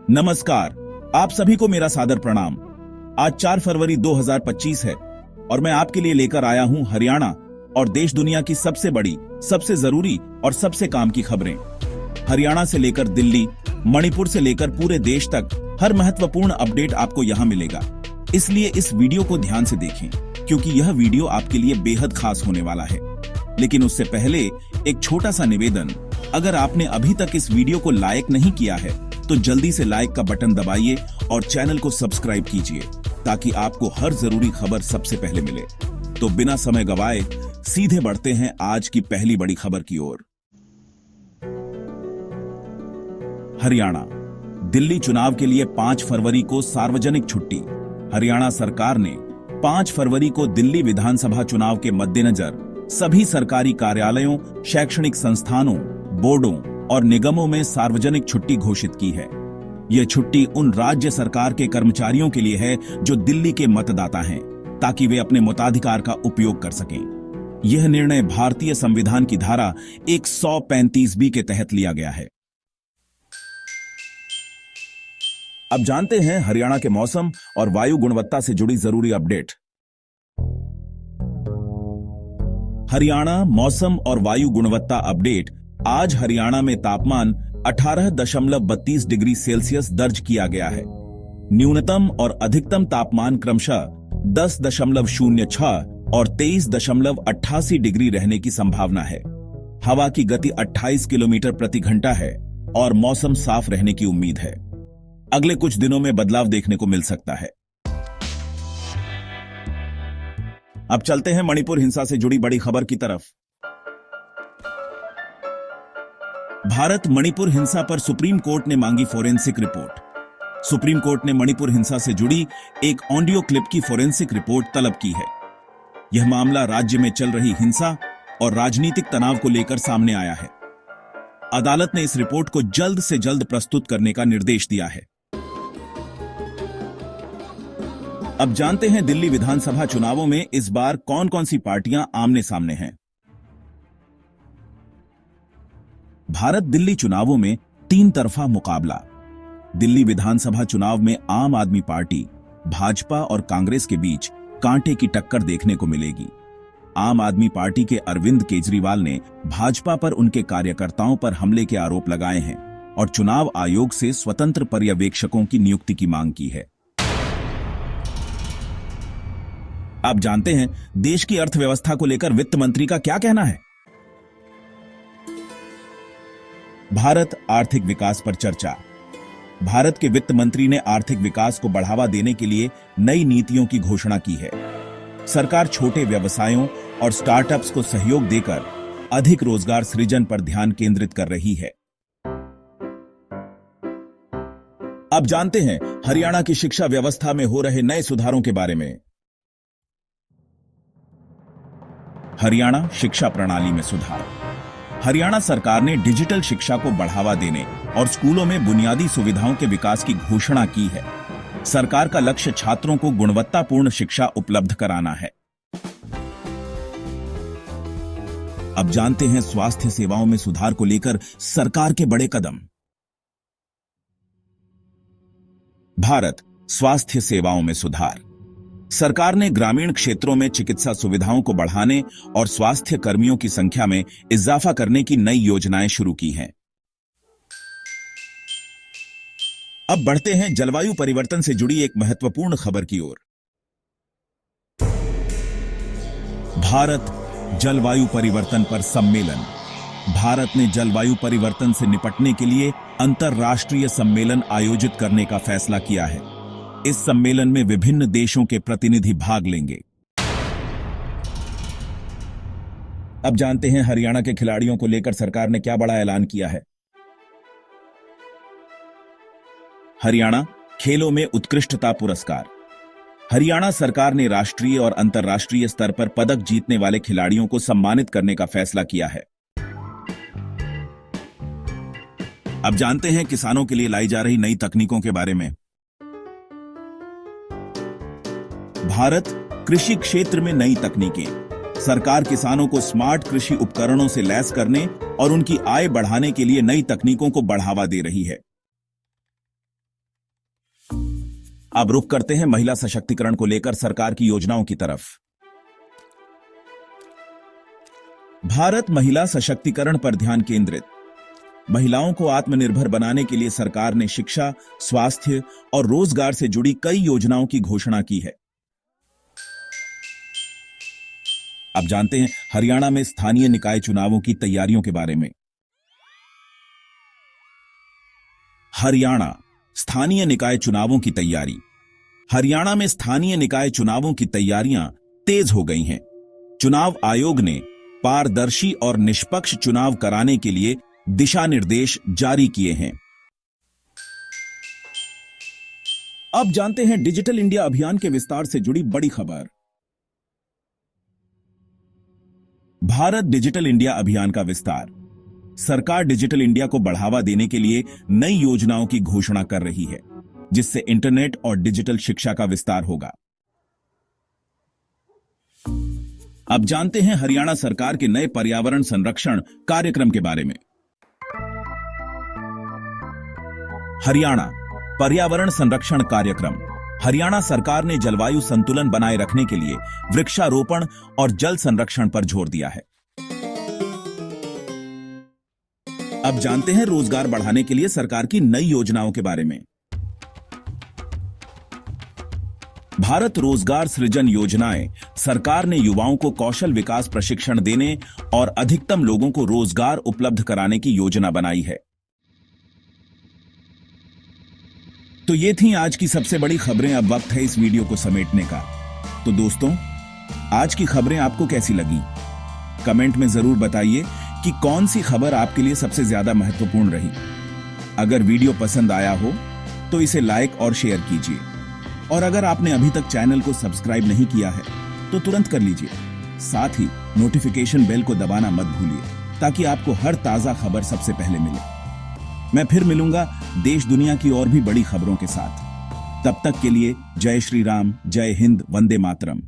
नमस्कार, आप सभी को मेरा सादर प्रणाम। आज 4 फरवरी 2025 है और मैं आपके लिए लेकर आया हूं हरियाणा और देश दुनिया की सबसे बड़ी, सबसे जरूरी और सबसे काम की खबरें। हरियाणा से लेकर दिल्ली, मणिपुर से लेकर पूरे देश तक हर महत्वपूर्ण अपडेट आपको यहां मिलेगा। इसलिए इस वीडियो को ध्यान से देखें क्योंकि यह वीडियो आपके लिए बेहद खास होने वाला है। लेकिन उससे पहले एक छोटा सा निवेदन, अगर आपने अभी तक इस वीडियो को लाइक नहीं किया है तो जल्दी से लाइक का बटन दबाइए और चैनल को सब्सक्राइब कीजिए ताकि आपको हर जरूरी खबर सबसे पहले मिले। तो बिना समय गवाए सीधे बढ़ते हैं आज की पहली बड़ी खबर की ओर। हरियाणा, दिल्ली चुनाव के लिए 5 फरवरी को सार्वजनिक छुट्टी। हरियाणा सरकार ने 5 फरवरी को दिल्ली विधानसभा चुनाव के मद्देनजर सभी सरकारी कार्यालयों, शैक्षणिक संस्थानों, बोर्डों और निगमों में सार्वजनिक छुट्टी घोषित की है। यह छुट्टी उन राज्य सरकार के कर्मचारियों के लिए है जो दिल्ली के मतदाता हैं, ताकि वे अपने मताधिकार का उपयोग कर सकें। यह निर्णय भारतीय संविधान की धारा 135B के तहत लिया गया है। अब जानते हैं हरियाणा के मौसम और वायु गुणवत्ता से जुड़ी जरूरी अपडेट। हरियाणा मौसम और वायु गुणवत्ता अपडेट। आज हरियाणा में तापमान 18.32 डिग्री सेल्सियस दर्ज किया गया है। न्यूनतम और अधिकतम तापमान क्रमशः 10.06 और 23.88 डिग्री रहने की संभावना है। हवा की गति 28 किलोमीटर प्रति घंटा है और मौसम साफ रहने की उम्मीद है। अगले कुछ दिनों में बदलाव देखने को मिल सकता है। अब चलते हैं मणिपुर हिंसा से जुड़ी बड़ी खबर की तरफ। भारत मणिपुर हिंसा पर सुप्रीम कोर्ट ने मांगी फोरेंसिक रिपोर्ट। सुप्रीम कोर्ट ने मणिपुर हिंसा से जुड़ी एक ऑडियो क्लिप की फोरेंसिक रिपोर्ट तलब की है। यह मामला राज्य में चल रही हिंसा और राजनीतिक तनाव को लेकर सामने आया है। अदालत ने इस रिपोर्ट को जल्द से जल्द प्रस्तुत करने का निर्देश दिया है। अब जानते हैं दिल्ली विधानसभा चुनावों में इस बार कौन कौन सी पार्टियां आमने सामने हैं। भारत दिल्ली चुनावों में 3 तरफा मुकाबला। दिल्ली विधानसभा चुनाव में आम आदमी पार्टी, भाजपा और कांग्रेस के बीच कांटे की टक्कर देखने को मिलेगी। आम आदमी पार्टी के अरविंद केजरीवाल ने भाजपा पर उनके कार्यकर्ताओं पर हमले के आरोप लगाए हैं और चुनाव आयोग से स्वतंत्र पर्यवेक्षकों की नियुक्ति की मांग की है। आप जानते हैं देश की अर्थव्यवस्था को लेकर वित्त मंत्री का क्या कहना है। भारत आर्थिक विकास पर चर्चा। भारत के वित्त मंत्री ने आर्थिक विकास को बढ़ावा देने के लिए नई नीतियों की घोषणा की है। सरकार छोटे व्यवसायों और स्टार्टअप्स को सहयोग देकर अधिक रोजगार सृजन पर ध्यान केंद्रित कर रही है। अब जानते हैं हरियाणा की शिक्षा व्यवस्था में हो रहे नए सुधारों के बारे में। हरियाणा शिक्षा प्रणाली में सुधार। हरियाणा सरकार ने डिजिटल शिक्षा को बढ़ावा देने और स्कूलों में बुनियादी सुविधाओं के विकास की घोषणा की है। सरकार का लक्ष्य छात्रों को गुणवत्तापूर्ण शिक्षा उपलब्ध कराना है। अब जानते हैं स्वास्थ्य सेवाओं में सुधार को लेकर सरकार के बड़े कदम। भारत स्वास्थ्य सेवाओं में सुधार। सरकार ने ग्रामीण क्षेत्रों में चिकित्सा सुविधाओं को बढ़ाने और स्वास्थ्य कर्मियों की संख्या में इजाफा करने की नई योजनाएं शुरू की हैं। अब बढ़ते हैं जलवायु परिवर्तन से जुड़ी एक महत्वपूर्ण खबर की ओर। भारत जलवायु परिवर्तन पर सम्मेलन। भारत ने जलवायु परिवर्तन से निपटने के लिए अंतर्राष्ट्रीय सम्मेलन आयोजित करने का फैसला किया है। इस सम्मेलन में विभिन्न देशों के प्रतिनिधि भाग लेंगे। अब जानते हैं हरियाणा के खिलाड़ियों को लेकर सरकार ने क्या बड़ा ऐलान किया है। हरियाणा खेलों में उत्कृष्टता पुरस्कार। हरियाणा सरकार ने राष्ट्रीय और अंतर्राष्ट्रीय स्तर पर पदक जीतने वाले खिलाड़ियों को सम्मानित करने का फैसला किया है। अब जानते हैं किसानों के लिए लाई जा रही नई तकनीकों के बारे में। भारत कृषि क्षेत्र में नई तकनीकें। सरकार किसानों को स्मार्ट कृषि उपकरणों से लैस करने और उनकी आय बढ़ाने के लिए नई तकनीकों को बढ़ावा दे रही है। अब रुख करते हैं महिला सशक्तिकरण को लेकर सरकार की योजनाओं की तरफ। भारत महिला सशक्तिकरण पर ध्यान केंद्रित। महिलाओं को आत्मनिर्भर बनाने के लिए सरकार ने शिक्षा, स्वास्थ्य और रोजगार से जुड़ी कई योजनाओं की घोषणा की है। अब जानते हैं हरियाणा में स्थानीय निकाय चुनावों की तैयारियों के बारे में। हरियाणा स्थानीय निकाय चुनावों की तैयारी। हरियाणा में स्थानीय निकाय चुनावों की तैयारियां तेज हो गई हैं। चुनाव आयोग ने पारदर्शी और निष्पक्ष चुनाव कराने के लिए दिशा निर्देश जारी किए हैं। अब जानते हैं डिजिटल इंडिया अभियान के विस्तार से जुड़ी बड़ी खबर। भारत डिजिटल इंडिया अभियान का विस्तार। सरकार डिजिटल इंडिया को बढ़ावा देने के लिए नई योजनाओं की घोषणा कर रही है, जिससे इंटरनेट और डिजिटल शिक्षा का विस्तार होगा। अब जानते हैं हरियाणा सरकार के नए पर्यावरण संरक्षण कार्यक्रम के बारे में। हरियाणा पर्यावरण संरक्षण कार्यक्रम। हरियाणा सरकार ने जलवायु संतुलन बनाए रखने के लिए वृक्षारोपण और जल संरक्षण पर जोर दिया है। अब जानते हैं रोजगार बढ़ाने के लिए सरकार की नई योजनाओं के बारे में। भारत रोजगार सृजन योजनाएं सरकार ने युवाओं को कौशल विकास प्रशिक्षण देने और अधिकतम लोगों को रोजगार उपलब्ध कराने की योजना बनाई है। तो ये थी आज की सबसे बड़ी खबरें। अब वक्त है इस वीडियो को समेटने का। तो दोस्तों, आज की खबरें आपको कैसी लगी? कमेंट में जरूर बताइए कि कौन सी खबर आपके लिए सबसे ज्यादा महत्वपूर्ण रही। अगर वीडियो पसंद आया हो तो इसे लाइक और शेयर कीजिए, और अगर आपने अभी तक चैनल को सब्सक्राइब नहीं किया है तो तुरंत कर लीजिए। साथ ही नोटिफिकेशन बेल को दबाना मत भूलिए, ताकि आपको हर ताजा खबर सबसे पहले मिले। मैं फिर मिलूंगा देश दुनिया की और भी बड़ी खबरों के साथ। तब तक के लिए जय श्री राम, जय हिंद, वंदे मातरम।